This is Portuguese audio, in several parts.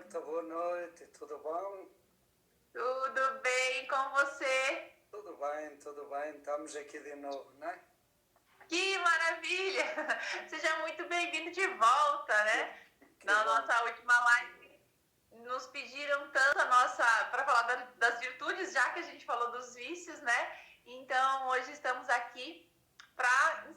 Marta, boa noite, tudo bom? Tudo bem com você? Tudo bem, estamos aqui de novo, né? Que maravilha! Seja muito bem-vindo de volta, né? Que Na bom. nossa última live, nos pediram tanto para falar das virtudes, já que a gente falou dos vícios, né? Então, hoje estamos aqui para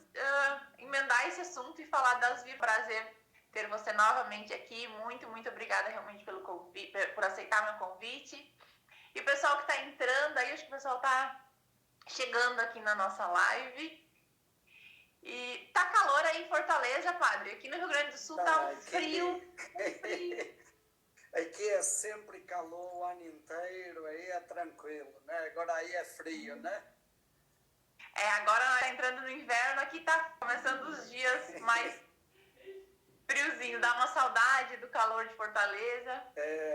emendar esse assunto e falar das virtudes. Prazer ter você novamente aqui. Muito, muito obrigada realmente pelo convite, por aceitar meu convite. E o pessoal que está entrando aí, acho que o pessoal está chegando aqui na nossa live. E tá calor aí em Fortaleza, padre. Aqui no Rio Grande do Sul tá um frio, um frio. Aqui é sempre calor o ano inteiro, aí é tranquilo, né? Agora aí é frio, né? Agora tá entrando no inverno, aqui tá começando os dias mais friozinho. Dá uma saudade do calor de Fortaleza.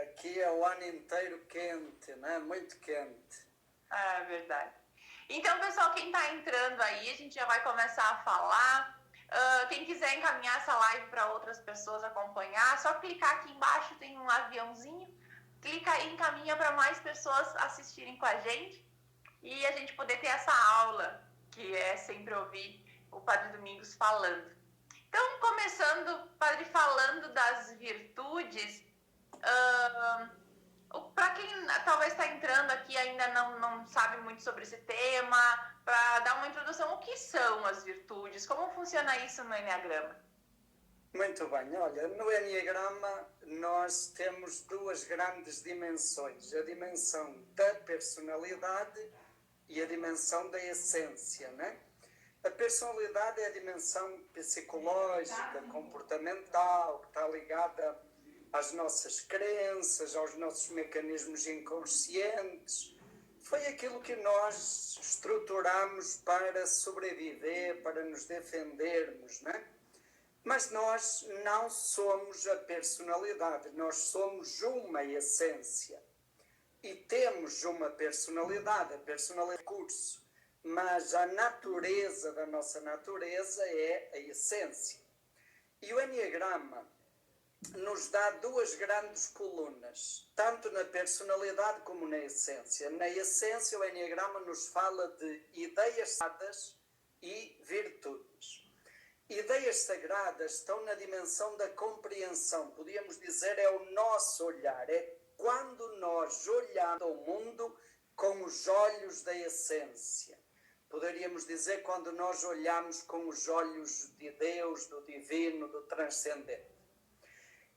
Aqui é o ano inteiro quente, né? Muito quente. É verdade. Então, pessoal, quem tá entrando aí, a gente já vai começar a falar. Quem quiser encaminhar essa live para outras pessoas acompanhar, só clicar aqui embaixo, tem um aviãozinho. Clica aí, encaminha para mais pessoas assistirem com a gente e a gente poder ter essa aula, que é sempre ouvir o Padre Domingos falando. Então, começando, Padre, falando das virtudes, para quem talvez está entrando aqui e ainda não sabe muito sobre esse tema, para dar uma introdução, o que são as virtudes? Como funciona isso no Enneagrama? Muito bem, olha, no Enneagrama nós temos duas grandes dimensões, a dimensão da personalidade e a dimensão da essência, né? A personalidade é a dimensão psicológica, comportamental, que está ligada às nossas crenças, aos nossos mecanismos inconscientes. Foi aquilo que nós estruturamos para sobreviver, para nos defendermos, né? Mas nós não somos a personalidade, nós somos uma essência. E temos uma personalidade, a personalidade é curso, mas a natureza da nossa natureza é a essência. E o Enneagrama nos dá duas grandes colunas, tanto na personalidade como na essência. Na essência, o Enneagrama nos fala de ideias sagradas e virtudes. Ideias sagradas estão na dimensão da compreensão, podíamos dizer, é o nosso olhar, é quando nós olhamos o mundo com os olhos da essência. Poderíamos dizer quando nós olhamos com os olhos de Deus, do divino, do transcendente.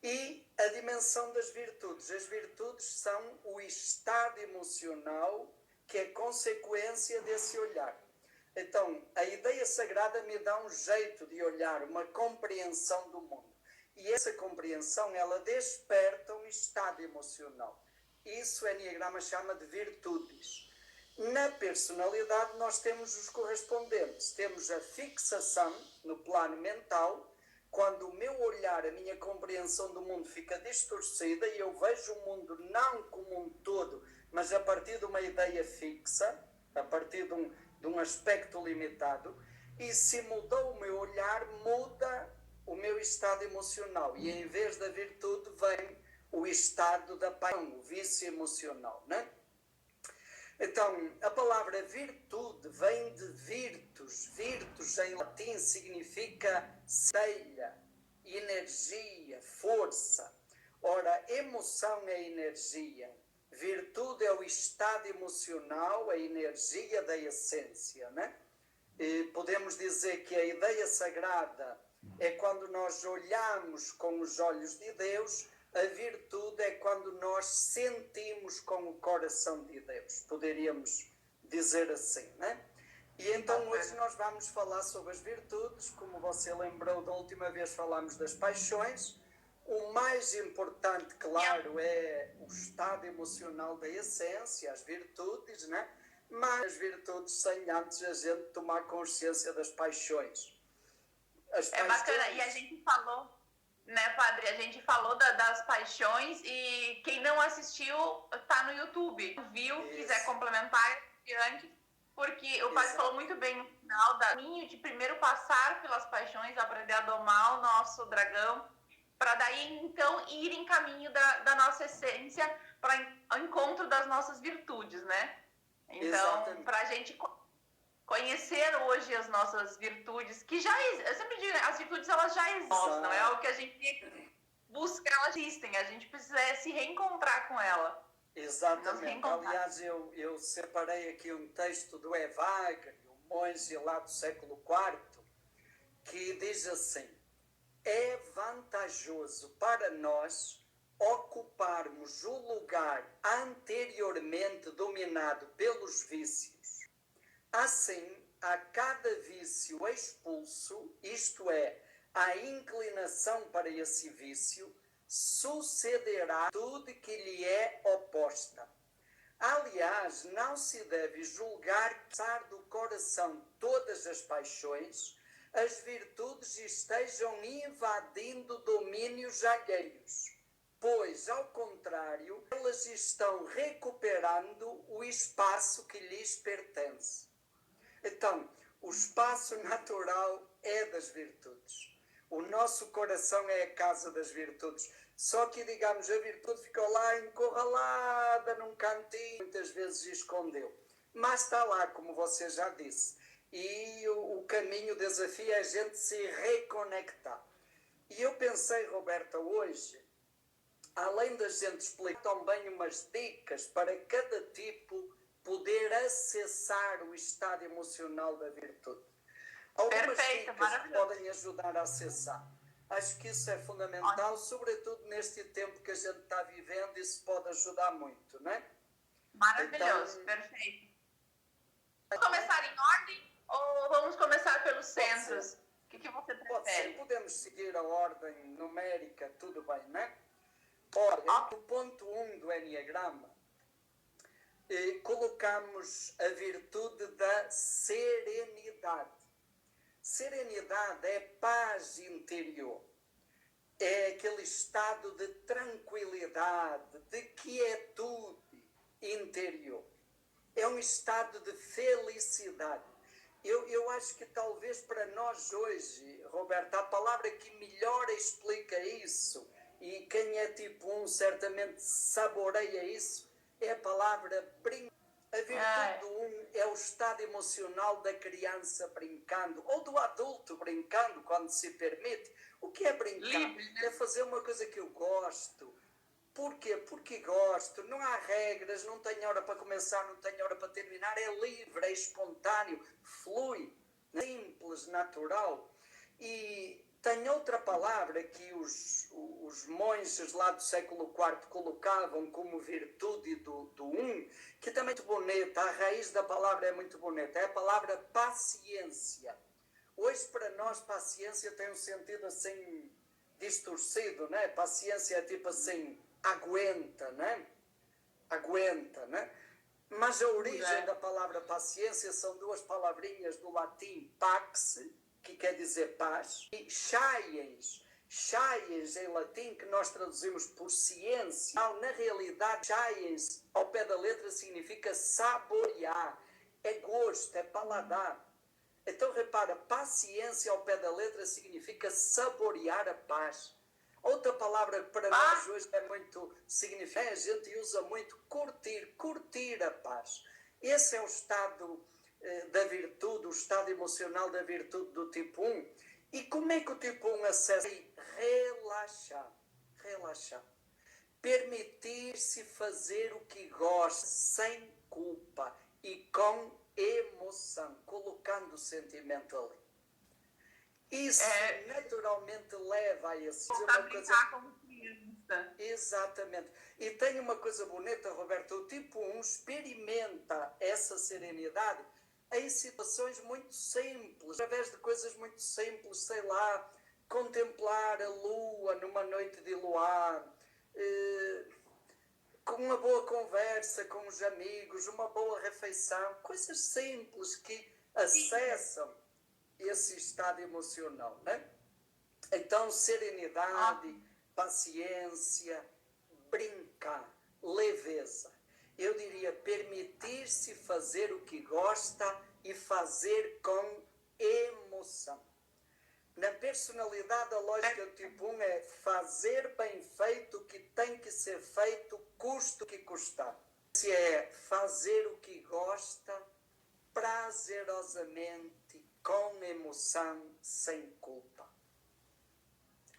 E a dimensão das virtudes. As virtudes são o estado emocional que é consequência desse olhar. Então, a ideia sagrada me dá um jeito de olhar, uma compreensão do mundo. E essa compreensão, ela desperta um estado emocional. Isso o Enneagrama chama de virtudes. Na personalidade, nós temos os correspondentes. Temos a fixação no plano mental, quando o meu olhar, a minha compreensão do mundo fica distorcida e eu vejo o mundo não como um todo, mas a partir de uma ideia fixa, a partir de um aspecto limitado, e se mudou o meu olhar, muda o meu estado emocional. E em vez da virtude vem o estado da paixão, o vício emocional, né? Então, a palavra virtude vem de virtus. Virtus em latim significa ceia, energia, força. Ora, emoção é energia. Virtude é o estado emocional, a energia da essência, né? E podemos dizer que a ideia sagrada é quando nós olhamos com os olhos de Deus. A virtude é quando nós sentimos com o coração de Deus, poderíamos dizer assim, né? E então hoje nós vamos falar sobre as virtudes, como você lembrou da última vez falámos das paixões. O mais importante, claro, é o estado emocional da essência, as virtudes, né? Mas as virtudes sem antes a gente tomar consciência das paixões. É bacana, e a gente falou, né, padre? A gente falou das paixões e quem não assistiu tá no YouTube. Viu, isso. Quiser complementar antes, porque o padre falou muito bem no final do caminho de primeiro passar pelas paixões, aprender a domar o nosso dragão, para daí então ir em caminho da nossa essência para o encontro das nossas virtudes, né? Então, para a gente conhecer hoje as nossas virtudes, que já, eu sempre digo, as virtudes elas já existem, não é algo que a gente busca, elas existem, a gente precisa se reencontrar com ela. Exatamente. Aliás, eu separei aqui um texto do Evagrio, um monge lá do século IV, que diz assim: é vantajoso para nós ocuparmos o lugar anteriormente dominado pelos vícios. Assim, a cada vício expulso, isto é, a inclinação para esse vício, sucederá tudo que lhe é oposta. Aliás, não se deve julgar que, apesar do coração todas as paixões, as virtudes estejam invadindo domínios alheios, pois, ao contrário, elas estão recuperando o espaço que lhes pertence. Então, o espaço natural é das virtudes. O nosso coração é a casa das virtudes. Só que, digamos, a virtude ficou lá encurralada num cantinho, muitas vezes escondeu. Mas está lá, como você já disse. E o caminho, o desafio é a gente se reconectar. E eu pensei, Roberta, hoje, além da gente explicar também umas dicas para cada tipo poder acessar o estado emocional da virtude. Algumas dicas que podem ajudar a acessar. Acho que isso é fundamental, sobretudo neste tempo que a gente está vivendo, isso pode ajudar muito, não é? Maravilhoso, então, perfeito. Vamos começar em ordem ou vamos começar pelos centros? O que você prefere? Pode ser, podemos seguir a ordem numérica, tudo bem, não é? Ora, no ponto 1 do Enneagrama, colocamos a virtude da serenidade. Serenidade é paz interior, é aquele estado de tranquilidade, de quietude interior. É um estado de felicidade. Eu acho que talvez para nós hoje, Roberta, a palavra que melhor explica isso, e quem é tipo 1 certamente saboreia isso, é a palavra brincar. A virtude do 1 é o estado emocional da criança brincando, ou do adulto brincando, quando se permite. O que é brincar? Livre, né? É fazer uma coisa que eu gosto. Porquê? Porque gosto. Não há regras, não tenho hora para começar, não tenho hora para terminar. É livre, é espontâneo, flui, simples, natural. E tem outra palavra que os monges lá do século IV colocavam como virtude do 1, que também é muito bonita, a raiz da palavra é muito bonita, é a palavra paciência. Hoje para nós paciência tem um sentido assim distorcido, né? Paciência é tipo assim, aguenta, né? Aguenta, né? Mas a origem da palavra paciência são duas palavrinhas do latim pax, que quer dizer paz, e sciens em latim, que nós traduzimos por ciência. Não, na realidade, sciens, ao pé da letra, significa saborear, é gosto, é paladar. Então, repara, paciência ao pé da letra significa saborear a paz. Outra palavra que para nós hoje é muito significante, a gente usa muito curtir a paz. Esse é o estado da virtude, o estado emocional da virtude do tipo 1. E como é que o tipo 1 acessa? Relaxar. Permitir-se fazer o que gosta, sem culpa e com emoção, colocando o sentimento ali. Isso naturalmente leva a esse... brincar como criança. Exatamente. E tem uma coisa bonita, Roberto, o tipo 1 experimenta essa serenidade em situações muito simples, através de coisas muito simples, sei lá, contemplar a lua numa noite de luar, com uma boa conversa com os amigos, uma boa refeição, coisas simples que acessam esse estado emocional, né? Então, serenidade, paciência, brincar, leveza. Eu diria permitir-se fazer o que gosta e fazer com emoção. Na personalidade, a lógica do tipo 1 é fazer bem feito o que tem que ser feito, custe o que custar. Se é fazer o que gosta, prazerosamente, com emoção, sem culpa.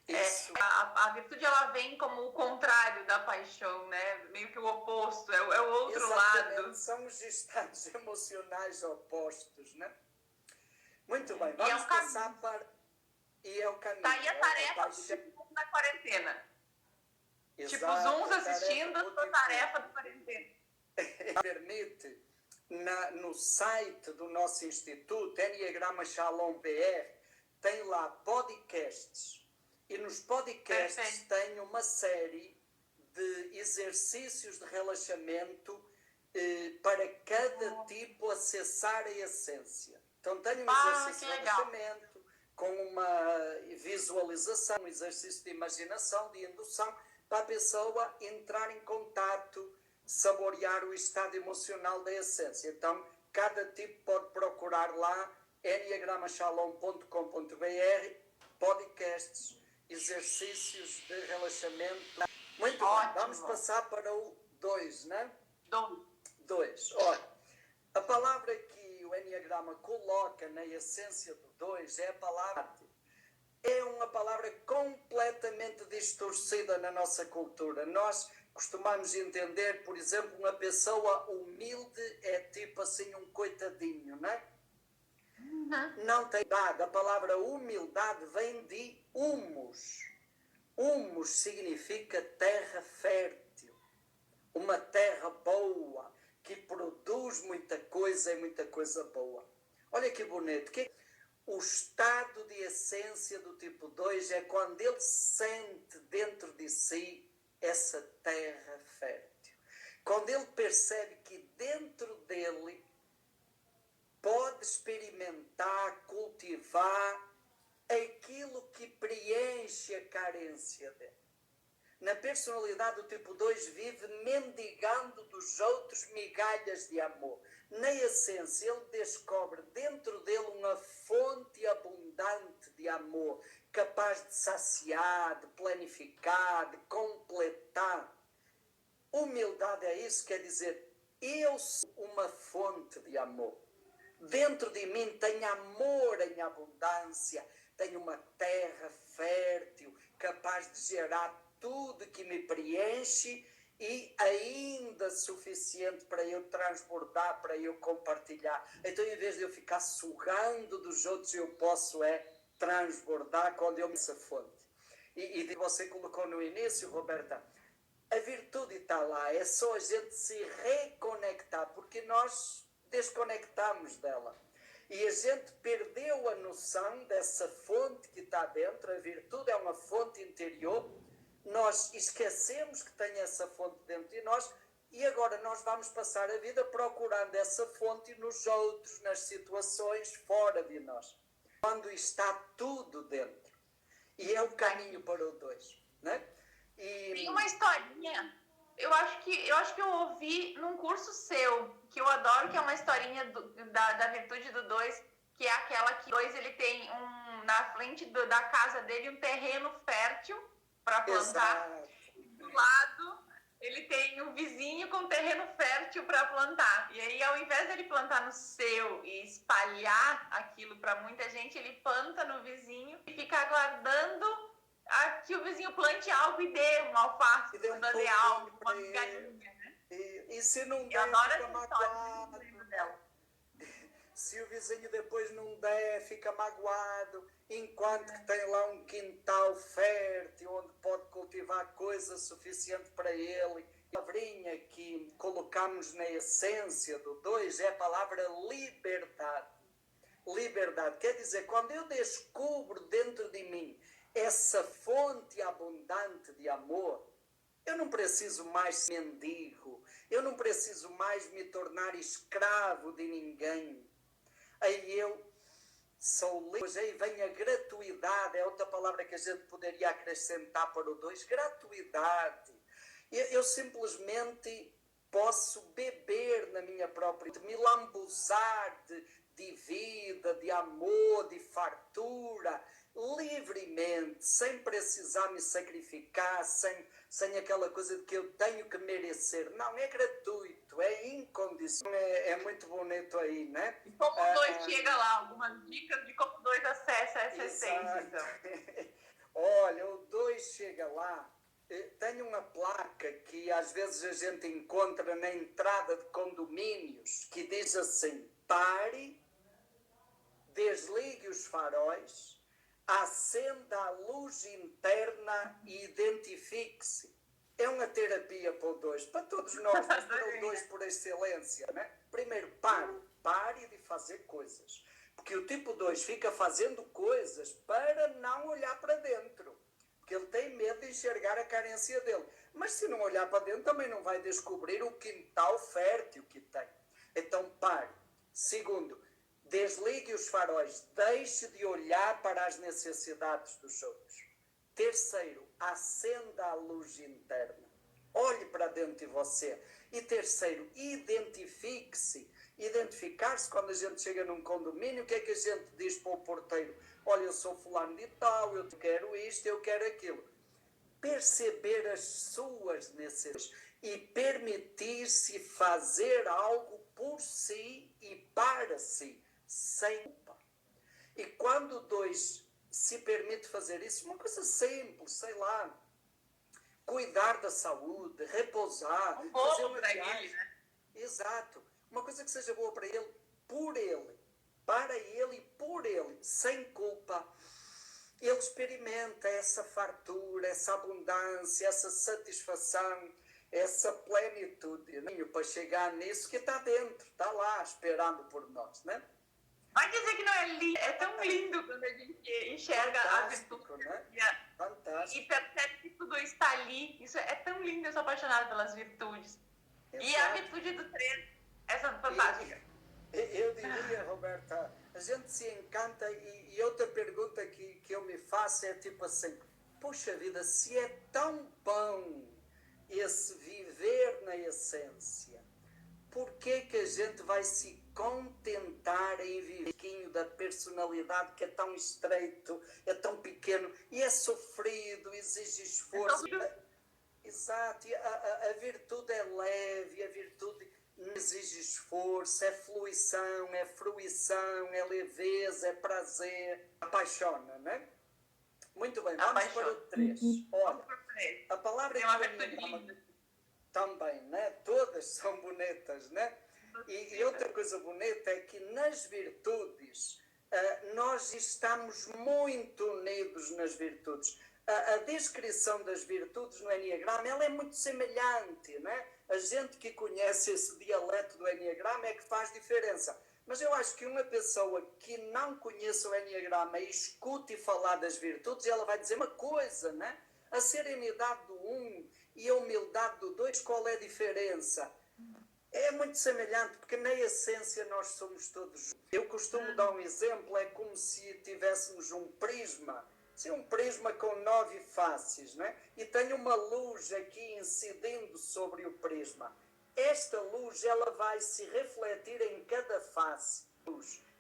Isso. A virtude, ela vem como o contrário da paixão, né? Meio que o oposto, é o outro Exatamente, lado. são os estados emocionais opostos, né? Muito bem, E é vamos um passar caminho. para... E é o caminho. Tá aí a tarefa do paixão. tipo na quarentena. Exato, Tipo, Zooms a tarefa assistindo a do sua tipo tarefa do quarentena. permite, no site do nosso instituto, Enneagrama Shalom BR, tem lá podcasts. E nos podcasts Perfeito. tem uma série de exercícios de relaxamento para cada tipo acessar a essência. Então tem um exercício de relaxamento com uma visualização, um exercício de imaginação, de indução, para a pessoa entrar em contato, saborear o estado emocional da essência. Então, cada tipo pode procurar lá, enneagramashalom.com.br, podcasts, exercícios de relaxamento. Muito Ótimo. bem, vamos passar para o 2, né? 2. Olha, a palavra que o Enneagrama coloca na essência do 2 é a palavra. É uma palavra completamente distorcida na nossa cultura. Nós costumamos entender, por exemplo, uma pessoa humilde é tipo assim um coitadinho, não é? Não tem idade. A palavra humildade vem de humus. Humus significa terra fértil, uma terra boa, que produz muita coisa e muita coisa boa. Olha que bonito. O estado de essência do tipo 2 é quando ele sente dentro de si essa terra fértil. Quando ele percebe que dentro dele pode experimentar, cultivar aquilo que preenche a carência dele. Na personalidade do tipo 2 vive mendigando dos outros migalhas de amor. Na essência, ele descobre dentro dele uma fonte abundante de amor, capaz de saciar, de planificar, de completar. Humildade é isso, quer dizer, eu sou uma fonte de amor. Dentro de mim tem amor em abundância, tenho uma terra fértil, capaz de gerar tudo que me preenche e ainda suficiente para eu transbordar, para eu compartilhar. Então, em vez de eu ficar sugando dos outros, eu posso transbordar quando eu me essa fonte. E você colocou no início, Roberta, a virtude está lá, é só a gente se reconectar, porque nós desconectamos dela. E a gente perdeu a noção dessa fonte que está dentro. A virtude é uma fonte interior. Nós esquecemos que tem essa fonte dentro de nós e agora nós vamos passar a vida procurando essa fonte nos outros, nas situações fora de nós, quando está tudo dentro. E é o caminho para o 2, né? Tem uma historinha, eu acho que eu ouvi num curso seu, que eu adoro, que é uma historinha da virtude do 2, que é aquela que o 2 ele tem na frente da casa dele um terreno fértil para plantar. Exato. Do lado ele tem um vizinho com terreno fértil para plantar. E aí, ao invés dele plantar no seu e espalhar aquilo para muita gente, ele planta no vizinho e fica aguardando que o vizinho plante algo e dê uma alface, quando dê algo, uma galinha, né? E se não der, fica magoado. Se o vizinho depois não der, fica magoado, enquanto que tem lá um quintal fértil, onde pode cultivar coisa suficiente para ele. A palavrinha que colocamos na essência do 2 é a palavra liberdade. Liberdade, quer dizer, quando eu descubro dentro de mim essa fonte abundante de amor, eu não preciso mais ser mendigo, eu não preciso mais me tornar escravo de ninguém. Aí eu sou livre. Pois aí vem a gratuidade, é outra palavra que a gente poderia acrescentar para o 2, gratuidade. Eu simplesmente posso beber na minha própria, me lambuzar de vida, de amor, de fartura, livremente, sem precisar me sacrificar, sem aquela coisa de que eu tenho que merecer. Não, é gratuito, é incondicional. É muito bonito aí, né? E como o 2 chega lá? Algumas dicas de como o 2 acessa essa essência, então. Olha, o 2 chega lá. Tem uma placa que às vezes a gente encontra na entrada de condomínios que diz assim: pare, desligue os faróis, acenda a luz interna e identifique-se. É uma terapia para o 2, para todos nós, mas para o 2 por excelência, né? Primeiro, pare de fazer coisas. Porque o tipo 2 fica fazendo coisas para não olhar para dentro. Porque ele tem medo de enxergar a carência dele. Mas se não olhar para dentro, também não vai descobrir o quintal fértil que tem. Então, pare. Segundo, desligue os faróis. Deixe de olhar para as necessidades dos outros. Terceiro, acenda a luz interna. Olhe para dentro de você. E terceiro, identifique-se. Identificar-se, quando a gente chega num condomínio, o que é que a gente diz para o porteiro? Olha, eu sou fulano de tal, eu quero isto, eu quero aquilo. Perceber as suas necessidades e permitir-se fazer algo por si e para si, sem culpa. E quando o 2 se permite fazer isso, uma coisa simples, sei lá, cuidar da saúde, repousar, fazer uma viagem. Ele, né? Exato. Uma coisa que seja boa para ele, por ele, para ele e por ele, sem culpa. Ele experimenta essa fartura, essa abundância, essa satisfação, essa plenitude, né? Para chegar nisso que está dentro, está lá esperando por nós, né? Vai dizer que não é lindo, é tão lindo quando a gente enxerga a virtude, né? Fantástico. E percebe que tudo está ali. Isso é tão lindo, eu sou apaixonada pelas virtudes. Exato. E a virtude do 3, essa fantástica. Eu diria, Roberta, a gente se encanta e outra pergunta que eu me faço é tipo assim, puxa vida, se é tão bom esse viver na essência, por que a gente vai se contentar em viver da personalidade que é tão estreito, é tão pequeno e é sofrido, exige esforço? Exato, e a virtude é leve, a virtude não exige esforço, é fluição, é fruição, é leveza, é prazer, apaixona, né? Muito bem, vamos para o 3. Olha, a palavra tem uma virtude linda. Também, né? Todas são bonitas, né? E outra coisa bonita é que nas virtudes nós estamos muito unidos nas virtudes. A descrição das virtudes no Enneagrama, ela é muito semelhante, né? A gente que conhece esse dialeto do Enneagrama é que faz diferença. Mas eu acho que uma pessoa que não conhece o Enneagrama e escute falar das virtudes, ela vai dizer uma coisa, né? A serenidade do 1 e a humildade do 2, qual é a diferença? É muito semelhante, porque na essência nós somos todos. Eu costumo dar um exemplo, é como se tivéssemos um prisma. Se um prisma com 9 faces, né? E tem uma luz aqui incidindo sobre o prisma. Esta luz, ela vai se refletir em cada face.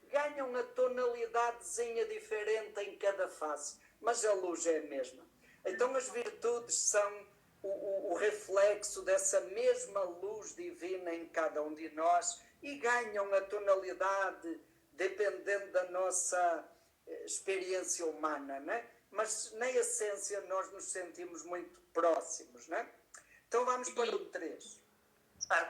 Ganha uma tonalidadezinha diferente em cada face, mas a luz é a mesma. Então as virtudes são o reflexo dessa mesma luz divina em cada um de nós e ganham a tonalidade dependendo da nossa experiência humana, né? Mas na essência nós nos sentimos muito próximos, né? Então vamos para o 3.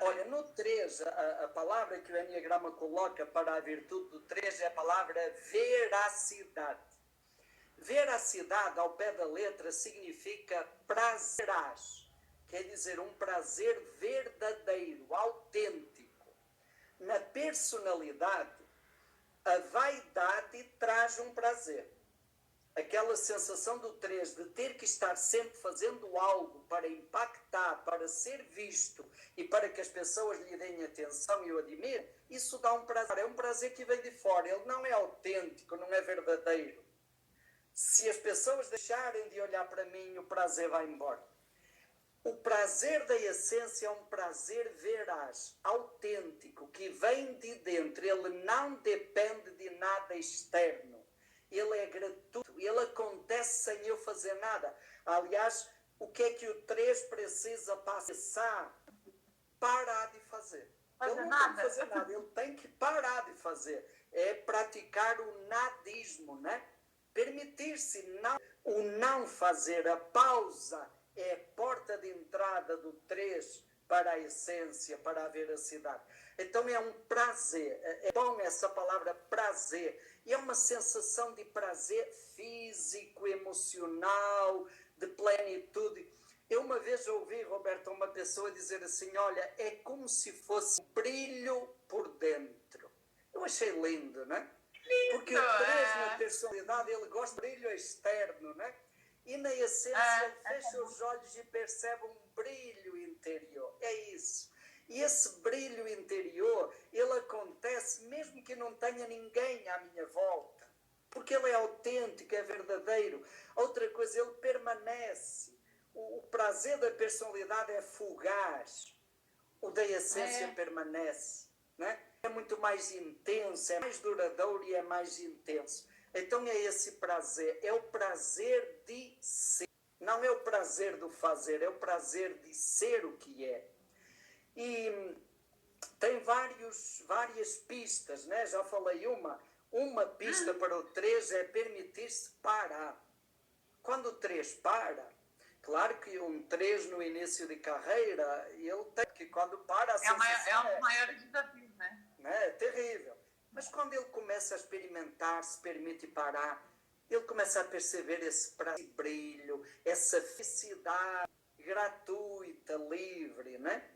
Olha, no 3, a palavra que o Enneagrama coloca para a virtude do 3 é a palavra veracidade. Veracidade, ao pé da letra, significa prazeraz. Quer dizer, um prazer verdadeiro, autêntico. Na personalidade, a vaidade traz um prazer. Aquela sensação do 3 de ter que estar sempre fazendo algo para impactar, para ser visto e para que as pessoas lhe deem atenção e o admirem, isso dá um prazer. É um prazer que vem de fora, ele não é autêntico, não é verdadeiro. Se as pessoas deixarem de olhar para mim, o prazer vai embora. O prazer da essência é um prazer veraz, autêntico, que vem de dentro. Ele não depende de nada externo. ele é gratuito, ele acontece sem eu fazer nada. Aliás, o que é que o 3 precisa passar? Parar de fazer. Ele não tem que fazer nada, ele tem que parar de fazer. É praticar o nadismo, né? Permitir-se não, o não fazer, a pausa é a porta de entrada do 3 para a essência, para a veracidade. Então é um prazer, é bom essa palavra prazer, e é uma sensação de prazer físico, emocional, de plenitude. Eu uma vez ouvi, Roberto, uma pessoa dizer assim, olha, é como se fosse um brilho por dentro. Eu achei lindo, não é? Porque o 3 na personalidade, ele gosta de brilho externo, né? E na essência ele fecha os olhos e percebe um brilho interior. É isso. E esse brilho interior, ele acontece mesmo que não tenha ninguém à minha volta. Porque ele é autêntico, é verdadeiro. Outra coisa, ele permanece. O prazer da personalidade é fugaz. O da essência permanece, né? É muito mais intenso, é mais duradouro e é mais intenso. Então é esse prazer, é o prazer de ser. Não é o prazer do fazer, é o prazer de ser o que é. E tem várias pistas, né? Já falei uma. Uma pista para o 3 é permitir-se parar. Quando o 3 para, claro que um 3 no início de carreira, ele tem que quando para a sensação é um maior desafio, né? É terrível. Mas quando ele começa a experimentar, se permite parar, ele começa a perceber esse prazer, brilho, essa felicidade gratuita, livre, né?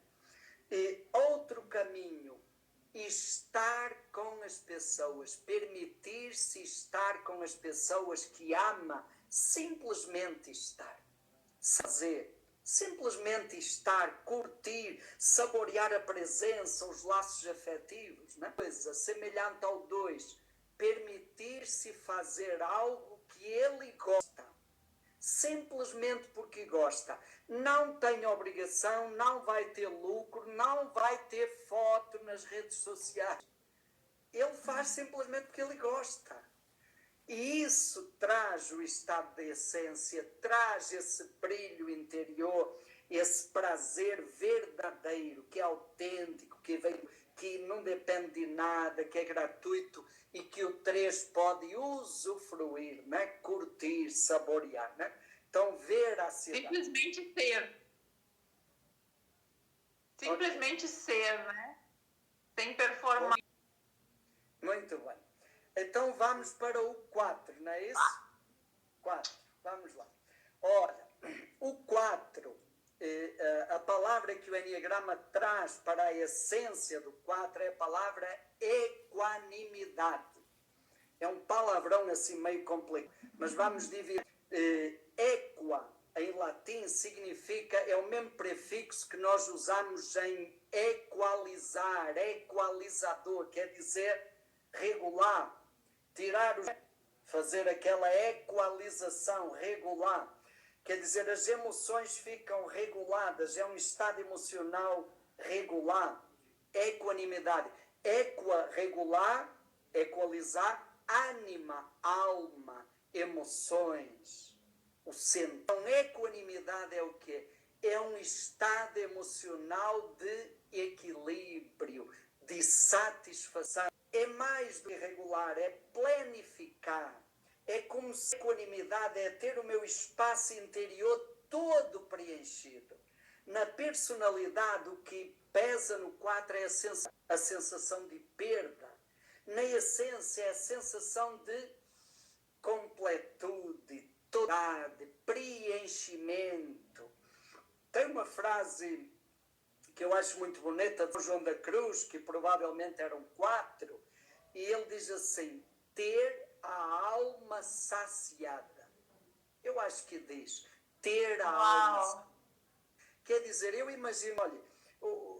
E outro caminho, estar com as pessoas, permitir-se estar com as pessoas que ama, simplesmente estar, fazer. Simplesmente estar, curtir, saborear a presença, os laços afetivos, né? Coisa semelhante ao 2, permitir-se fazer algo que ele gosta, simplesmente porque gosta. Não tem obrigação, não vai ter lucro, não vai ter foto nas redes sociais. Ele faz simplesmente porque ele gosta. E isso traz o estado da essência, traz esse brilho interior, esse prazer verdadeiro, que é autêntico, que não depende de nada, que é gratuito e que o 3 pode usufruir, né? Curtir, saborear. Né? Então, veracidade. Simplesmente ser. Simplesmente ser, né? Sem performar. Muito bem. Então vamos para o 4, não é isso? 4, vamos lá. Ora, o 4, a palavra que o Enneagrama traz para a essência do 4 é a palavra equanimidade. É um palavrão assim meio complicado, mas vamos dividir. Equa, em latim, significa, é o mesmo prefixo que nós usamos em equalizar, equalizador, quer dizer regular. Fazer aquela equalização, regular. Quer dizer, as emoções ficam reguladas, é um estado emocional regular. Equanimidade. Equa, regular, equalizar, ânima, alma, emoções. O centro. Então, equanimidade é o quê? É um estado emocional de equilíbrio, de satisfação. É mais do que regular, é planificar. É como se a equanimidade é ter o meu espaço interior todo preenchido. Na personalidade, o que pesa no 4 é a sensação de perda. Na essência, é a sensação de completude, totalidade, preenchimento. Tem uma frase que eu acho muito bonita, de João da Cruz, que provavelmente eram 4, e ele diz assim, ter a alma saciada. Eu acho que diz, ter a alma. Quer dizer, eu imagino, olha,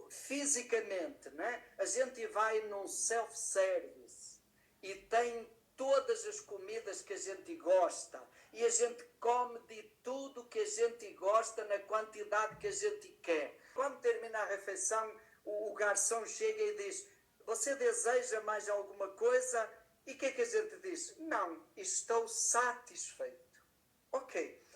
fisicamente, né? A gente vai num self-service e tem todas as comidas que a gente gosta e a gente come de tudo que a gente gosta na quantidade que a gente quer. Quando termina a refeição, o garçom chega e diz, você deseja mais alguma coisa? E o que é que a gente diz? Não, estou satisfeito. Ok.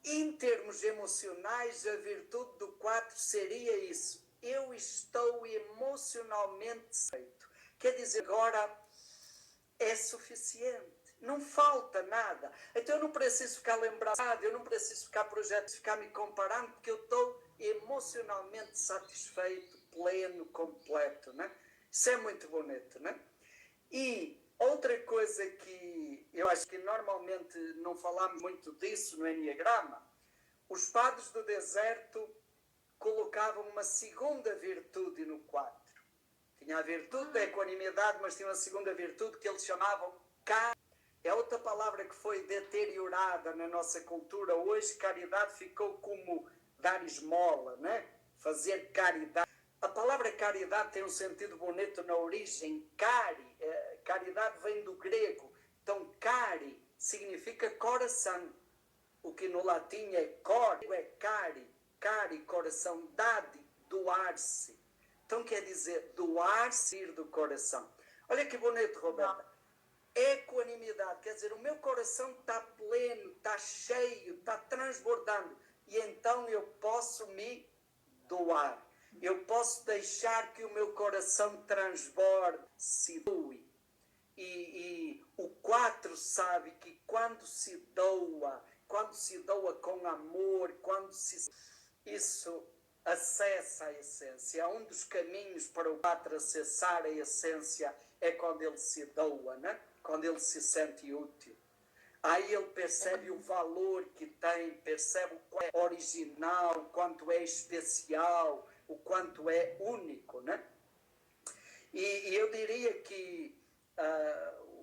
Em termos emocionais, a virtude do 4 seria isso. Eu estou emocionalmente satisfeito. Quer dizer, agora é suficiente. Não falta nada. Então eu não preciso ficar lembrado, eu não preciso ficar projetando, ficar me comparando, porque eu estou emocionalmente satisfeito, pleno, completo, né? Isso é muito bonito, né? E outra coisa que eu acho que normalmente não falamos muito disso no Enneagrama, os padres do deserto colocavam uma segunda virtude no 4. Tinha a virtude da equanimidade, mas tinha uma segunda virtude que eles chamavam caridade. É outra palavra que foi deteriorada na nossa cultura. Hoje, caridade ficou como dar esmola, né? Fazer caridade. A palavra caridade tem um sentido bonito na origem. Caridade vem do grego. Então, cari significa coração. O que no latim é cor, é cari, coração, dade, doar-se. Então quer dizer, doar-se ir do coração. Olha que bonito, Roberta. Equanimidade, quer dizer, o meu coração está pleno, está cheio, está transbordando. E então eu posso me doar. Eu posso deixar que o meu coração transborde, se doe. E o 4 sabe que quando se doa com amor, isso acessa a essência. Um dos caminhos para o 4 acessar a essência é quando ele se doa, né? Quando ele se sente útil. Aí ele percebe o valor que tem, percebe o quanto é original, o quanto é especial, o quanto é único, né? E eu diria que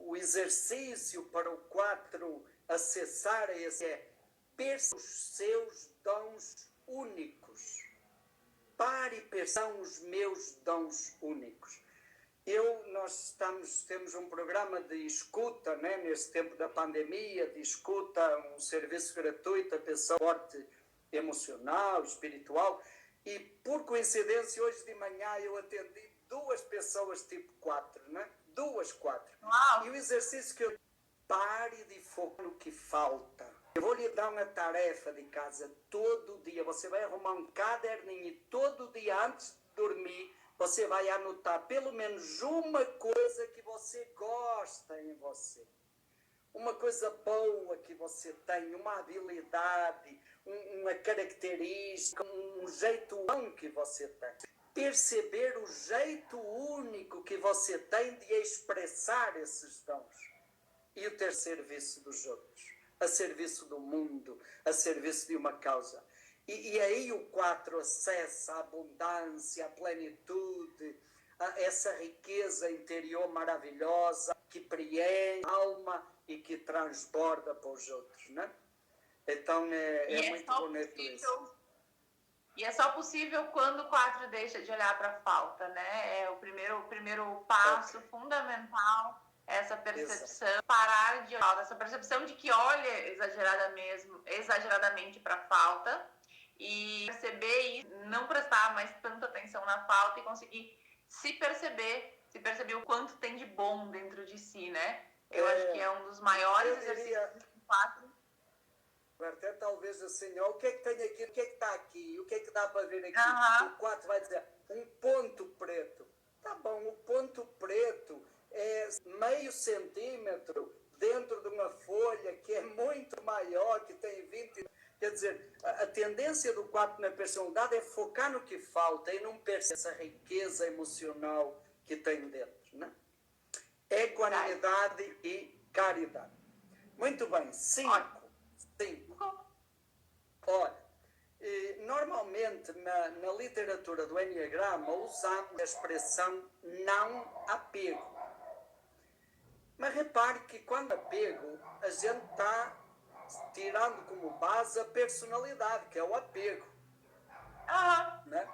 o exercício para o 4 acessar esse é perceber os seus dons únicos. Pare e perceba os meus dons únicos. Nós temos um programa de escuta, né, nesse tempo da pandemia, de escuta, um serviço gratuito a pessoa forte emocional, espiritual, e por coincidência hoje de manhã eu atendi 2 pessoas tipo 4, né? 4. Uau. E o exercício que eu pare de focar no que falta. Eu vou lhe dar uma tarefa de casa todo dia. Você vai arrumar um caderninho e todo dia antes de dormir você vai anotar pelo menos uma coisa que você gosta em você. Uma coisa boa que você tem, uma habilidade, uma característica, um jeito bom que você tem. Perceber o jeito único que você tem de expressar esses dons. E o ter serviço dos outros, a serviço do mundo, a serviço de uma causa. E aí o 4 acessa a abundância, a plenitude, essa riqueza interior maravilhosa que preenche a alma e que transborda para os outros, né? Então é muito bonito isso. E é só possível quando o 4 deixa de olhar para a falta, né? É o primeiro passo fundamental, essa percepção, exato. Parar de olhar, essa percepção de que olha exageradamente para a falta e perceber isso, não prestar mais tanta atenção na falta e conseguir se perceber o quanto tem de bom dentro de si, né? Eu acho que é um dos maiores exercícios do 4. Até talvez assim, ó, o que é que tem aqui, o que é que está aqui, o que é que dá para ver aqui? O 4 vai dizer, um ponto preto. Tá bom, o ponto preto é meio centímetro dentro de uma folha que é muito maior, que tem 20... Quer dizer, a tendência do 4 na personalidade é focar no que falta e não perceber essa riqueza emocional que tem dentro, né? Equanimidade e caridade. Muito bem, 5. Olha, normalmente na literatura do Enneagrama usamos a expressão não apego. Mas repare que quando apego, a gente está tirando como base a personalidade, que é o apego. Né?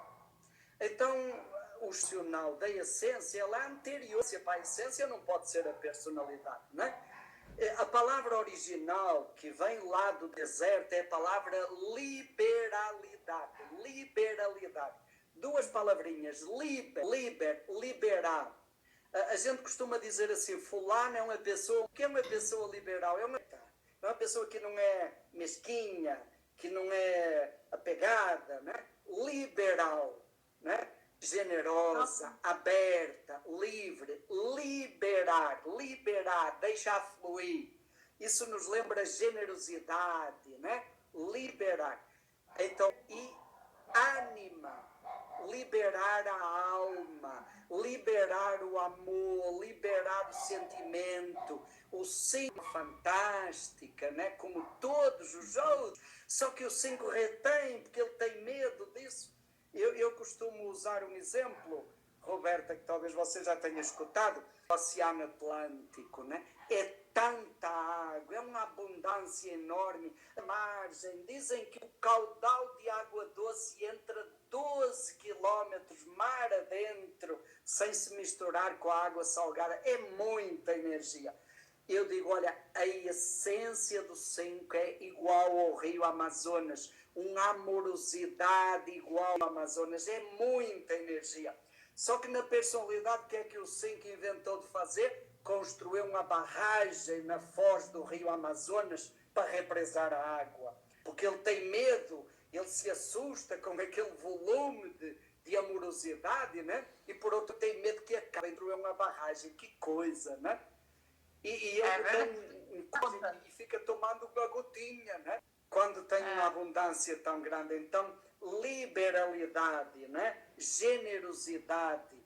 Então, o sinal da essência, ela é anterior. Para a essência não pode ser a personalidade, né? A palavra original que vem lá do deserto é a palavra liberalidade. Liberalidade. 2 palavrinhas, liberar. A gente costuma dizer assim, fulano é uma pessoa, o que é uma pessoa liberal? É uma pessoa que não é mesquinha, que não é apegada, né? Liberal, né? Generosa, aberta, livre, liberar, deixar fluir. Isso nos lembra generosidade, né? Liberar. Então, e ânima, liberar a alma, liberar o amor, liberar o sentimento, o 5 fantástica, né? Como todos os outros, só que o 5 retém, porque ele tem medo disso. Eu costumo usar um exemplo, Roberta, que talvez você já tenha escutado, o Oceano Atlântico, né? É tanta água, é uma abundância enorme. A margem, dizem que o caudal de água doce entra 12 quilómetros mar adentro, sem se misturar com a água salgada. É muita energia. Eu digo, olha, a essência do 5 é igual ao rio Amazonas, uma amorosidade igual ao Amazonas, é muita energia. Só que na personalidade, o que é que o 5 inventou de fazer? Construiu uma barragem na foz do rio Amazonas para represar a água. Porque ele tem medo, ele se assusta com aquele volume de amorosidade, né? E por outro tem medo que acabe, construiu uma barragem. Que coisa, né? E ele e fica tomando uma gotinha, né? Quando tem uma abundância tão grande. Então, liberalidade, né? Generosidade.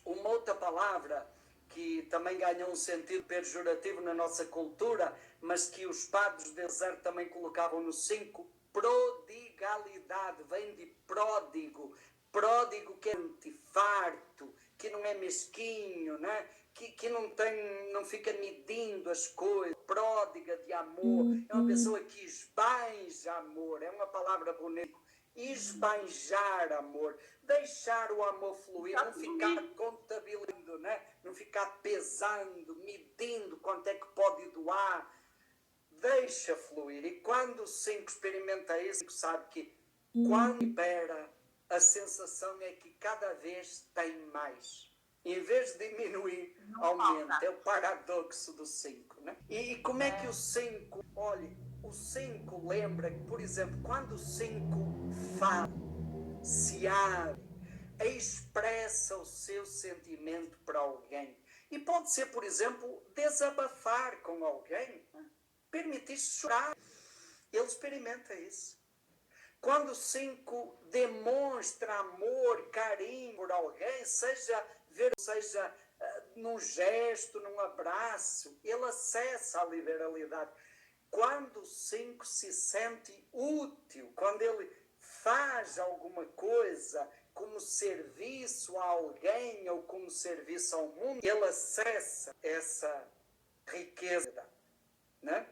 Uma outra palavra que também ganhou um sentido pejorativo na nossa cultura, mas que os padres do deserto também colocavam no 5, prodigalidade, vem de pródigo. Pródigo que é farto, que não é mesquinho, né? Que não fica medindo as coisas, pródiga de amor, é uma pessoa que esbanja amor, é uma palavra bonita, esbanjar amor, deixar o amor fluir, não ficar contabilizando, né? Não ficar pesando, medindo quanto é que pode doar, deixa fluir. E quando o 5 experimenta isso, sabe que quando libera, a sensação é que cada vez tem mais. Em vez de diminuir, aumenta. É o paradoxo do 5, né? E como é que o 5... Olha, o 5 lembra que, por exemplo, quando o 5 fala, se abre, expressa o seu sentimento para alguém. E pode ser, por exemplo, desabafar com alguém, permitir-se chorar. Ele experimenta isso. Quando o 5 demonstra amor, carinho por alguém, seja num gesto, num abraço, ele acessa a liberalidade. Quando o 5 se sente útil, quando ele faz alguma coisa como serviço a alguém ou como serviço ao mundo, ele acessa essa riqueza, né?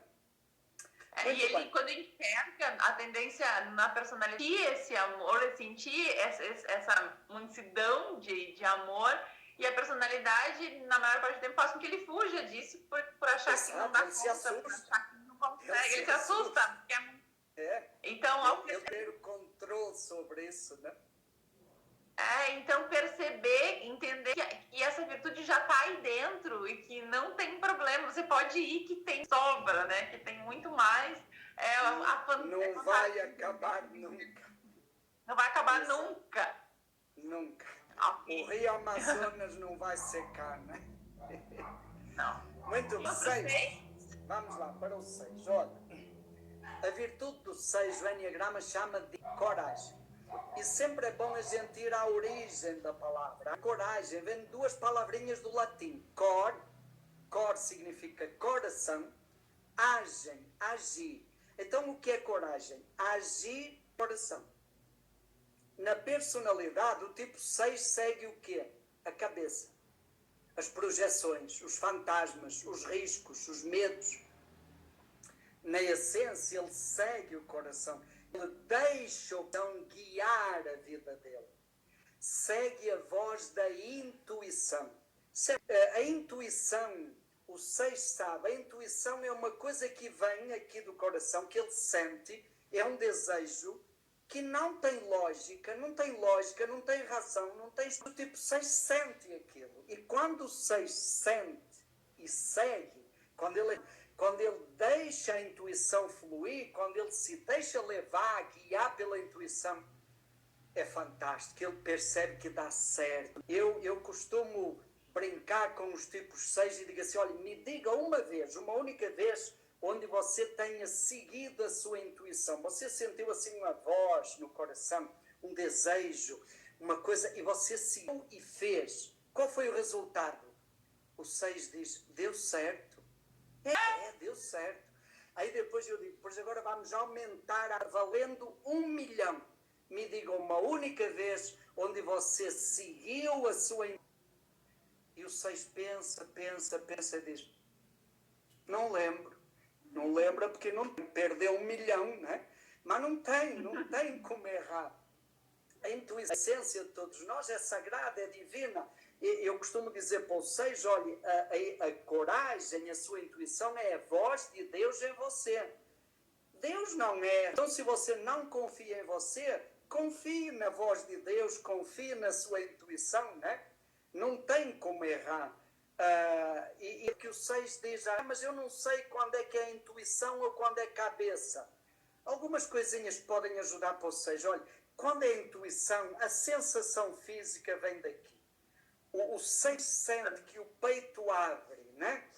E ele, quando enxerga a tendência na personalidade, sentir esse amor, sentir essa mansidão de amor, e a personalidade, na maior parte do tempo, faz com que ele fuja disso por achar que não dá conta, por achar que não consegue. Ele se assusta. Então, ele ter o controle sobre isso, né? Então perceber, entender que essa virtude já está aí dentro e que não tem problema. Você pode ir que tem sobra, né? Que tem muito mais. Não vai acabar nunca. Não vai acabar nunca. Nunca. Okay. O rio Amazonas não vai secar, né? Não. Muito bem. 6. Vamos lá, para o 6. Olha, a virtude do 6, o Enneagrama chama de coragem. E sempre é bom a gente ir à origem da palavra. A coragem vem de duas palavrinhas do latim. Cor significa coração. Agir. Então o que é coragem? Agir, coração. Na personalidade, o tipo 6 segue o quê? A cabeça. As projeções, os fantasmas, os riscos, os medos. Na essência, ele segue o coração. Ele deixa o coração guiar a vida dele. Segue a voz da intuição. A intuição, o 6 sabe, a intuição é uma coisa que vem aqui do coração, que ele sente, é um desejo que não tem lógica, não tem razão, não tem... O tipo 6 sente aquilo. E quando o 6 sente e segue, quando ele deixa a intuição fluir, quando ele se deixa levar, guiar pela intuição, é fantástico. Ele percebe que dá certo. Eu costumo brincar com os tipos 6 e digo assim, olha, me diga uma única vez, onde você tenha seguido a sua intuição. Você sentiu assim uma voz no coração, um desejo, uma coisa, e você seguiu e fez. Qual foi o resultado? O 6 diz, deu certo. Deu certo. Aí depois eu digo, pois agora vamos aumentar, valendo 1 milhão. Me diga uma única vez onde você seguiu a sua intuição. E o 6 pensa e diz, não lembro. Não lembra porque não perdeu 1 milhão, né? Mas não tem como errar. A intuição, a essência de todos nós é sagrada, é divina. Eu costumo dizer para o 6, olha, a coragem, a sua intuição é a voz de Deus em você. Deus não é. Então, se você não confia em você, confie na voz de Deus, confie na sua intuição, né? Não tem como errar. E que o 6 diz, mas eu não sei quando é que é a intuição ou quando é cabeça. Algumas coisinhas podem ajudar para o 6. Olha, quando é a intuição, a sensação física vem daqui. O 6 sente que o peito abre, né?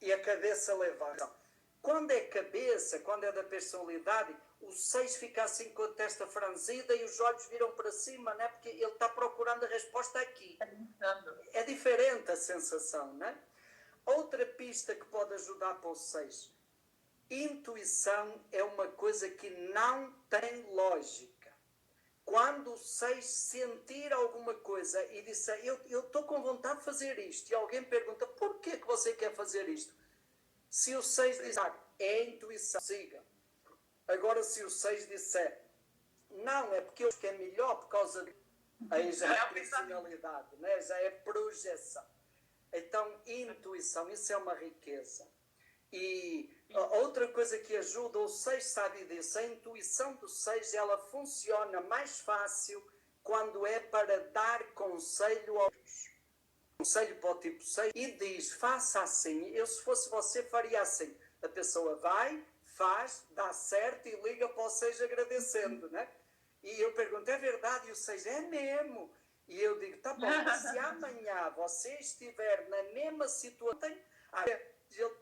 E a cabeça levanta. Quando é cabeça, quando é da personalidade, o 6 fica assim com a testa franzida e os olhos viram para cima, né? Porque ele está procurando a resposta aqui. É diferente a sensação, né? Outra pista que pode ajudar para o 6. Intuição é uma coisa que não tem lógica. Quando o 6 sentir alguma coisa e disser, eu estou com vontade de fazer isto, e alguém pergunta, por que você quer fazer isto? Se o 6 disser, é intuição, siga. Agora, se o 6 disser, não, é porque eu acho que é melhor por causa de... Aí já é personalidade, né? Já é projeção. Então, intuição, isso é uma riqueza. E outra coisa que ajuda, o 6 sabe disso, a intuição do 6, ela funciona mais fácil quando é para dar conselho aos outros. Conselho para o tipo 6 e diz, faça assim. Eu, se fosse você, faria assim. A pessoa vai, faz, dá certo e liga para o 6 agradecendo, né? E eu pergunto, é verdade? E o 6, é mesmo. E eu digo, tá bom, se amanhã você estiver na mesma situação, ele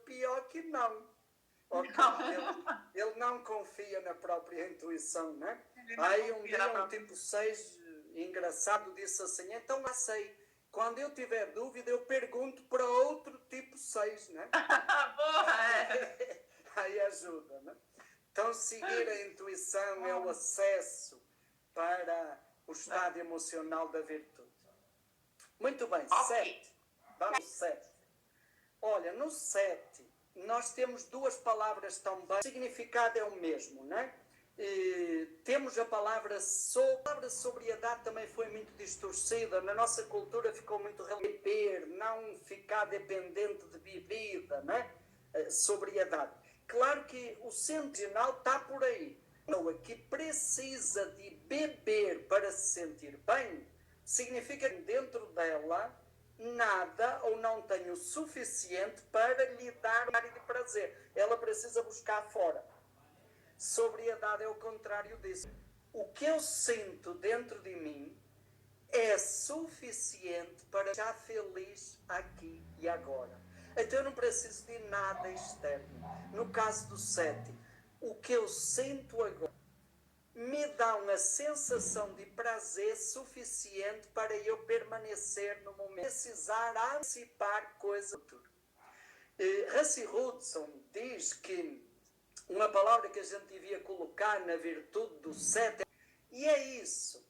pior que não. Okay? Ele não confia na própria intuição, né? Aí um dia um tipo 6 engraçado disse assim, então já sei, quando eu tiver dúvida eu pergunto para outro tipo 6, né? Aí ajuda, né? Então seguir a intuição é o acesso para o estado emocional da virtude. Muito bem, 7. Vamos ao 7. Olha, no 7, nós temos duas palavras também, o significado é o mesmo, né? Temos a palavra sobriedade, também foi muito distorcida, na nossa cultura ficou muito beber, não ficar dependente de bebida, né? Sobriedade. Claro que o sentimental está por aí. A que precisa de beber para se sentir bem, significa que dentro dela nada ou não tem o suficiente para lhe dar de prazer. Ela precisa buscar fora. Sobriedade é o contrário disso. O que eu sinto dentro de mim é suficiente para estar feliz aqui e agora. Então eu não preciso de nada externo. No caso do 7, o que eu sinto agora me dá uma sensação de prazer suficiente para eu permanecer no momento. Precisar antecipar coisas do futuro. Rassi Hudson diz que uma palavra que a gente devia colocar na virtude do 7, e é isso.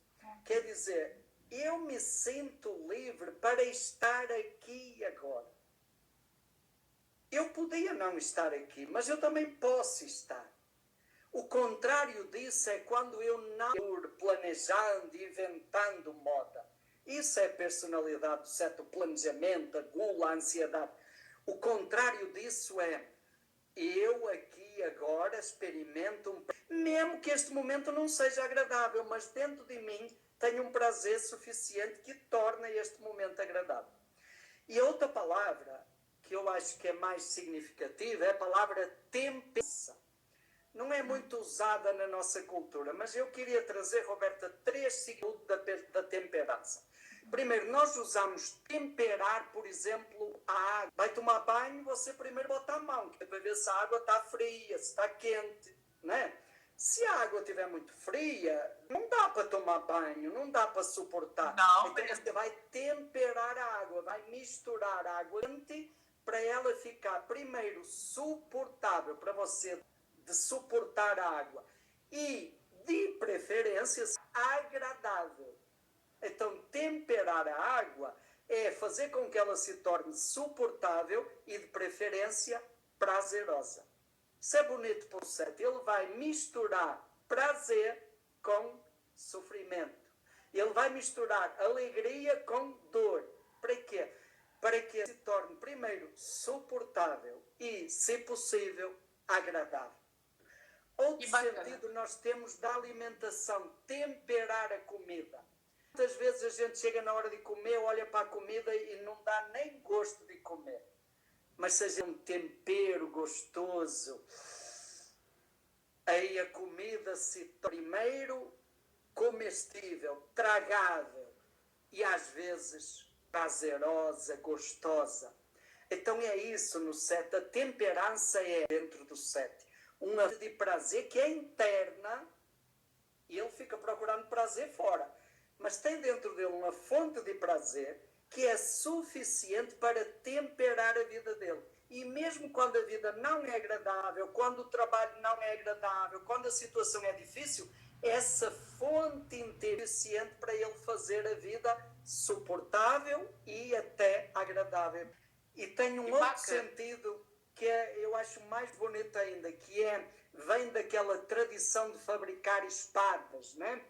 Quer dizer, eu me sinto livre para estar aqui e agora. Eu podia não estar aqui, mas eu também posso estar. O contrário disso é quando eu não estou planejando, inventando moda. Isso é personalidade do 7, o planejamento, a gula, a ansiedade. O contrário disso é eu aqui e agora experimento mesmo que este momento não seja agradável, mas dentro de mim tenho um prazer suficiente que torna este momento agradável. E a outra palavra que eu acho que é mais significativa é a palavra temperança. Não é muito usada na nossa cultura, mas eu queria trazer, Roberta, 3 significados da temperança. Primeiro, nós usamos temperar, por exemplo, a água. Vai tomar banho, você primeiro bota a mão, que é para ver se a água está fria, se está quente, né? Se a água estiver muito fria, não dá para tomar banho, não dá para suportar. Não, então você vai temperar a água, vai misturar a água quente para ela ficar primeiro suportável, para você de suportar a água e, de preferência, agradável. Então, temperar a água é fazer com que ela se torne suportável e, de preferência, prazerosa. Isso é bonito para o 7. Ele vai misturar prazer com sofrimento. Ele vai misturar alegria com dor. Para quê? Para que se torne, primeiro, suportável e, se possível, agradável. Outro sentido nós temos da alimentação, temperar a comida. Muitas vezes a gente chega na hora de comer, olha para a comida e não dá nem gosto de comer. Mas seja um tempero gostoso, aí a comida se torna primeiro comestível, tragável e às vezes prazerosa, gostosa. Então é isso no 7. A temperança é dentro do 7. Uma de prazer que é interna e ele fica procurando prazer fora. Mas tem dentro dele uma fonte de prazer que é suficiente para temperar a vida dele. E mesmo quando a vida não é agradável, quando o trabalho não é agradável, quando a situação é difícil, essa fonte inteira é suficiente para ele fazer a vida suportável e até agradável. E tem um outro sentido que eu acho mais bonito ainda, que vem daquela tradição de fabricar espadas, né?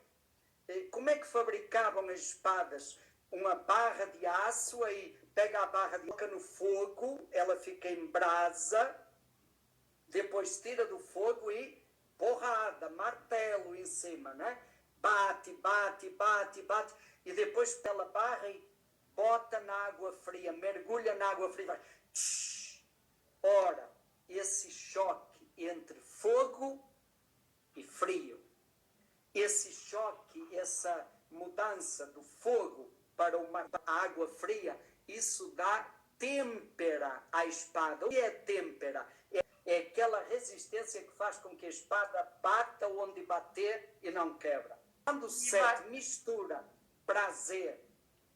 Como é que fabricavam as espadas? Uma barra de aço, aí pega a barra de coloca no fogo, ela fica em brasa, depois tira do fogo e porrada, martelo em cima, né? Bate, bate, bate, bate, e depois pela barra e bota na água fria, mergulha na água fria. Ora, esse choque entre fogo e frio, esse choque, essa mudança do fogo para a água fria, isso dá têmpera à espada. O que é têmpera? É aquela resistência que faz com que a espada bata onde bater e não quebra. Quando o 7 mistura prazer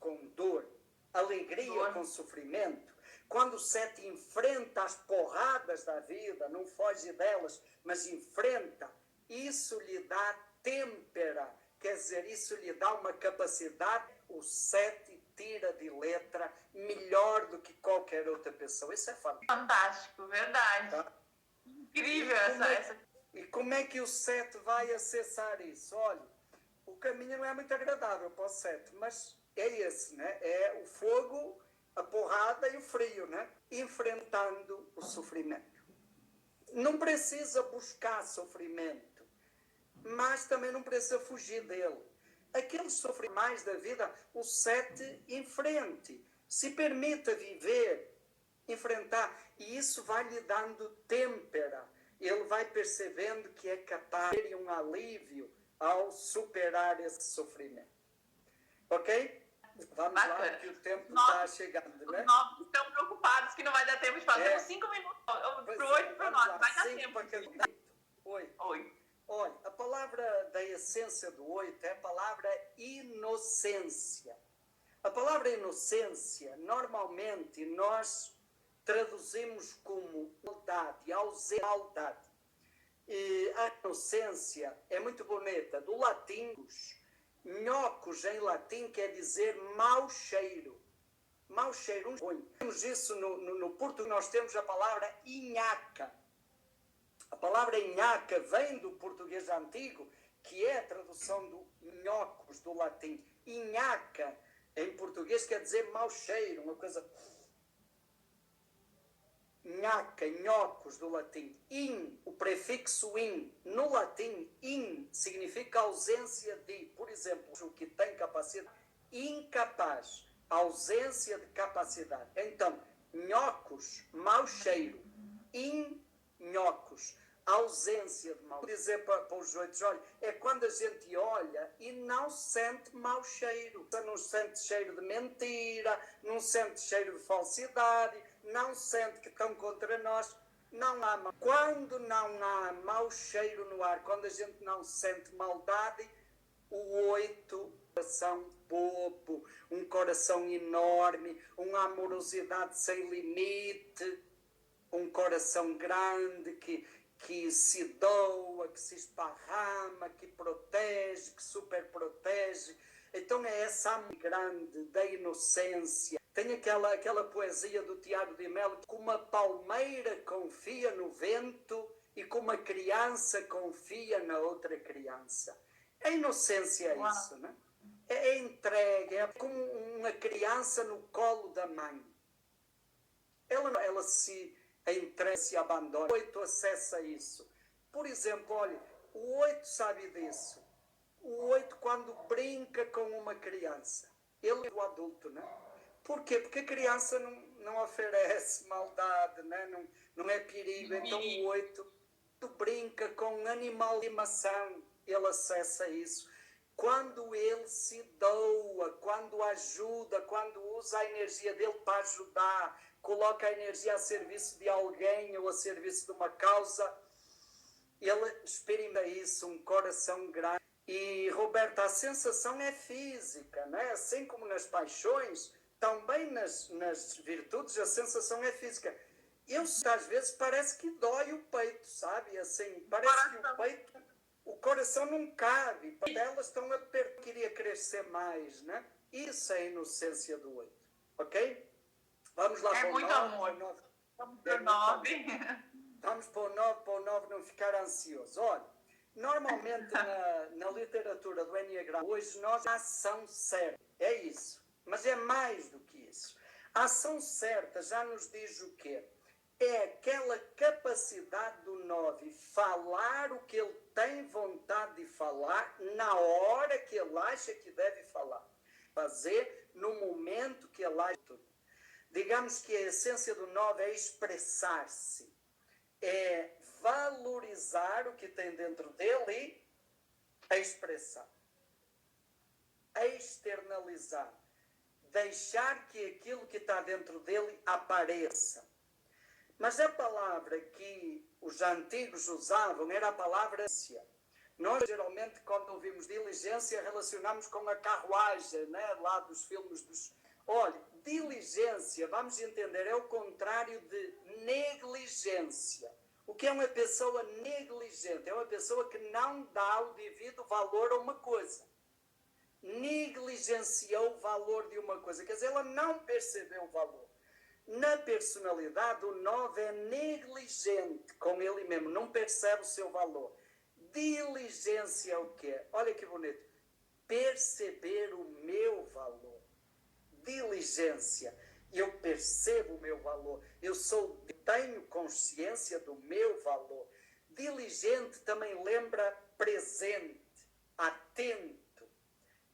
com dor, alegria com sofrimento, quando o 7 enfrenta as porradas da vida, não foge delas, mas enfrenta, isso lhe dá têmpera, quer dizer, isso lhe dá uma capacidade, o 7 tira de letra melhor do que qualquer outra pessoa. Isso é fantástico. Fantástico, verdade. Tá? Incrível essa. E como é que o 7 vai acessar isso? Olha, o caminho não é muito agradável para o 7, mas é esse, né? É o fogo, a porrada e o frio, né? Enfrentando o sofrimento. Não precisa buscar sofrimento, mas também não precisa fugir dele. Aquele sofre mais da vida, o 7 enfrente, se permita viver, enfrentar, e isso vai lhe dando têmpera. Ele vai percebendo que é capaz de ter um alívio ao superar esse sofrimento. Ok? Vamos lá, que o tempo está chegando, né? Os novos estão preocupados que não vai dar tempo de fazer uns 5 minutos, para o 8 para o 9, vai dar tempo. Oi. Olha, a palavra da essência do 8 é a palavra inocência. A palavra inocência, normalmente, nós traduzimos como maldade, ausência. E a inocência é muito bonita. Do latim, gnocos em latim quer dizer mau cheiro. Mau cheiro, ruim. Temos isso no português, nós temos a palavra inhaca. A palavra inhaca vem do português antigo, que é a tradução do gnocos, do latim. Inhaca, em português, quer dizer mau cheiro, uma coisa... nhaca, nhocos do latim, in, o prefixo in, no latim, in significa ausência de, por exemplo, o que tem capacidade, incapaz, ausência de capacidade. Então, nhocos, mau cheiro, inhocos, ausência de mau. Vou dizer para os outros, olha, é quando a gente olha e não sente mau cheiro. Não sente cheiro de mentira, não sente cheiro de falsidade, não sente que estão contra nós. Não há mal. Quando não há mau cheiro no ar, quando a gente não sente maldade, o 8, coração bobo, um coração enorme, uma amorosidade sem limite, um coração grande que se doa, que se esparrama, que protege, que super protege. Então é essa amor grande da inocência. Tem aquela poesia do Tiago de Melo, que uma palmeira confia no vento e como uma criança confia na outra criança. A inocência é isso, não é? É entregue, é como uma criança no colo da mãe. Ela se entrega, se abandona. O 8 acessa isso. Por exemplo, olha, o 8 sabe disso. O 8 quando brinca com uma criança. Ele é o adulto, não é? Por quê? Porque a criança não oferece maldade, não é perigo. Então o 8 brinca com um animal de estimação, ele acessa isso. Quando ele se doa, quando ajuda, quando usa a energia dele para ajudar, coloca a energia a serviço de alguém ou a serviço de uma causa, ele experimenta isso, um coração grande. E, Roberta, a sensação é física, não é? Assim como nas paixões, também nas virtudes a sensação é física. Eu, às vezes, parece que dói o peito, sabe? Assim, parece que o peito, o coração não cabe. Elas estão apertadas, queria crescer mais, né? Isso é a inocência do 8, ok? Vamos lá para o 9. É muito amor. Vamos para o 9. Vamos para o 9 não ficar ansioso. Olha, normalmente na literatura do Enneagrama, hoje nós a ação certa, é isso. Mas é mais do que isso. A ação certa já nos diz o quê? É aquela capacidade do 9 falar o que ele tem vontade de falar na hora que ele acha que deve falar. Fazer no momento que ele acha. Digamos que a essência do 9 é expressar-se. É valorizar o que tem dentro dele e expressar. Externalizar. Deixar que aquilo que está dentro dele apareça. Mas a palavra que os antigos usavam era a palavra diligência. Nós, geralmente, quando ouvimos diligência, relacionamos com a carruagem, né? Lá dos filmes dos... Olha, diligência, vamos entender, é o contrário de negligência. O que é uma pessoa negligente? É uma pessoa que não dá o devido valor a uma coisa. Negligenciou o valor de uma coisa. Quer dizer, ela não percebeu o valor. Na personalidade, o 9 é negligente com ele mesmo, não percebe o seu valor. Diligência é o quê? Olha que bonito. Perceber o meu valor. Diligência. Eu percebo o meu valor. Tenho consciência do meu valor. Diligente também lembra presente, atento.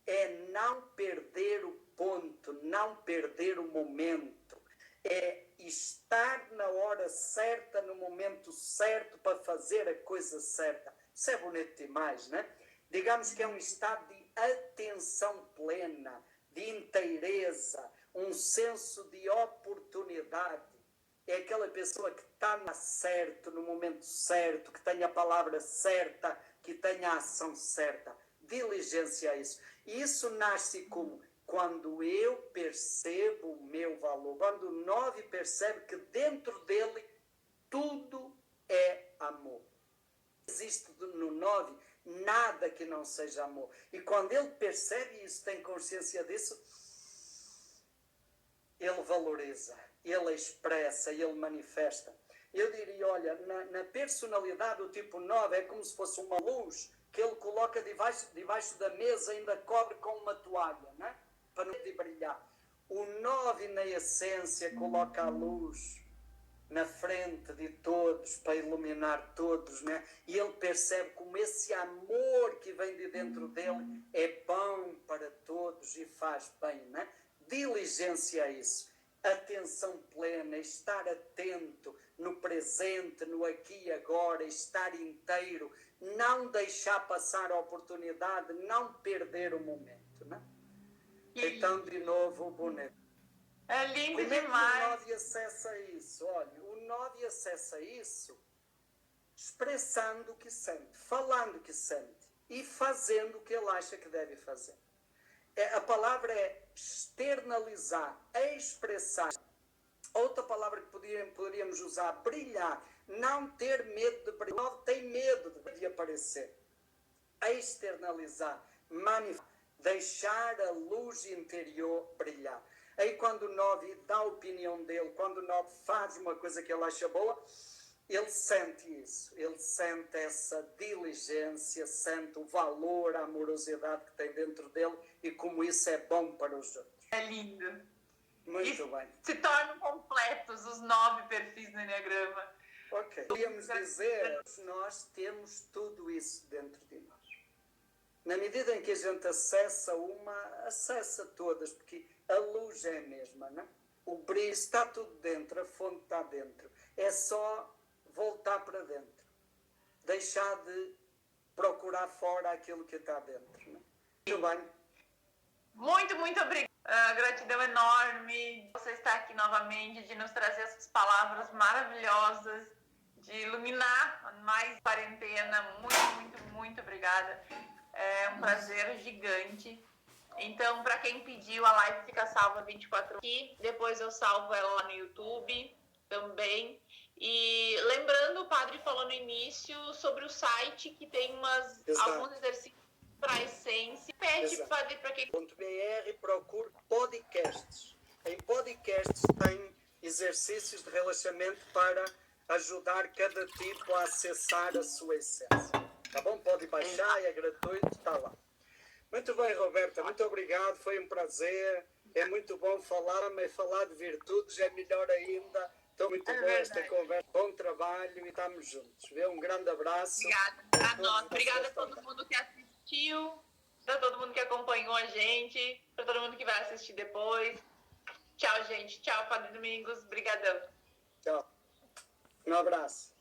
É não perder o ponto, não perder o momento. É estar na hora certa, no momento certo, para fazer a coisa certa. Isso é bonito demais, né? Digamos que é um estado de atenção plena, de inteireza, um senso de oportunidade. É aquela pessoa que está certo, no momento certo, que tem a palavra certa, que tem a ação certa. Diligência é isso. E isso nasce como? Quando eu percebo o meu valor. Quando o 9 percebe que dentro dele tudo é amor. Não existe no 9 nada que não seja amor. E quando ele percebe isso, tem consciência disso, ele valoriza, ele expressa, ele manifesta. Eu diria, olha, na personalidade do tipo 9 é como se fosse uma luz que ele coloca debaixo da mesa, ainda cobre com uma toalha, né? Para não brilhar. O 9 na essência coloca a luz na frente de todos, para iluminar todos, né? E ele percebe como esse amor que vem de dentro dele é bom para todos e faz bem, né? Diligência a isso, atenção plena, estar atento no presente, no aqui e agora, estar inteiro, não deixar passar a oportunidade, não perder o momento, né? Então, de novo, o boneco. É lindo Como é que o demais. 9 acessa isso? Olha, o 9 acessa isso expressando o que sente, falando o que sente e fazendo o que ele acha que deve fazer. A palavra é externalizar, expressar. Outra palavra que poderíamos usar, brilhar. Não ter medo de brilhar. Não tem medo de aparecer. Externalizar, manifestar, deixar a luz interior brilhar. Aí quando o 9 dá a opinião dele, quando o 9 faz uma coisa que ele acha boa, ele sente isso, ele sente essa diligência, sente o valor, a amorosidade que tem dentro dele e como isso é bom para os outros. É lindo. Muito bem. Se tornam completos os 9 perfis do Enneagrama. Ok. Podíamos dizer que nós temos tudo isso dentro de nós. Na medida em que a gente acessa uma, acessa todas, porque a luz é a mesma, não é? O brilho está tudo dentro, a fonte está dentro. É só voltar para dentro. Deixar de procurar fora aquilo que está dentro, não é? Muito bem. Muito, muito obrigada. Gratidão enorme de você estar aqui novamente, de nos trazer essas palavras maravilhosas, de iluminar mais quarentena. Muito, muito, muito obrigada. É um prazer gigante. Então, para quem pediu, a live fica salva 24 horas aqui. Depois eu salvo ela lá no YouTube também. E lembrando, o padre falou no início sobre o site que tem alguns exercícios para a essência. Pede, padre, para quem... .br, procure podcasts. Em podcasts tem exercícios de relaxamento para ajudar cada tipo a acessar a sua essência. Tá bom? Pode baixar, é gratuito, está lá. Muito bem, Roberta, muito obrigado, foi um prazer. É muito bom falar, mas falar de virtudes é melhor ainda. Estou muito bom esta conversa, bom trabalho e estamos juntos. Um grande abraço. Obrigada a nós, obrigada a todo mundo que assistiu, para todo mundo que acompanhou a gente, para todo mundo que vai assistir depois. Tchau, gente. Tchau, Padre Domingos. Obrigadão. Tchau. Um abraço.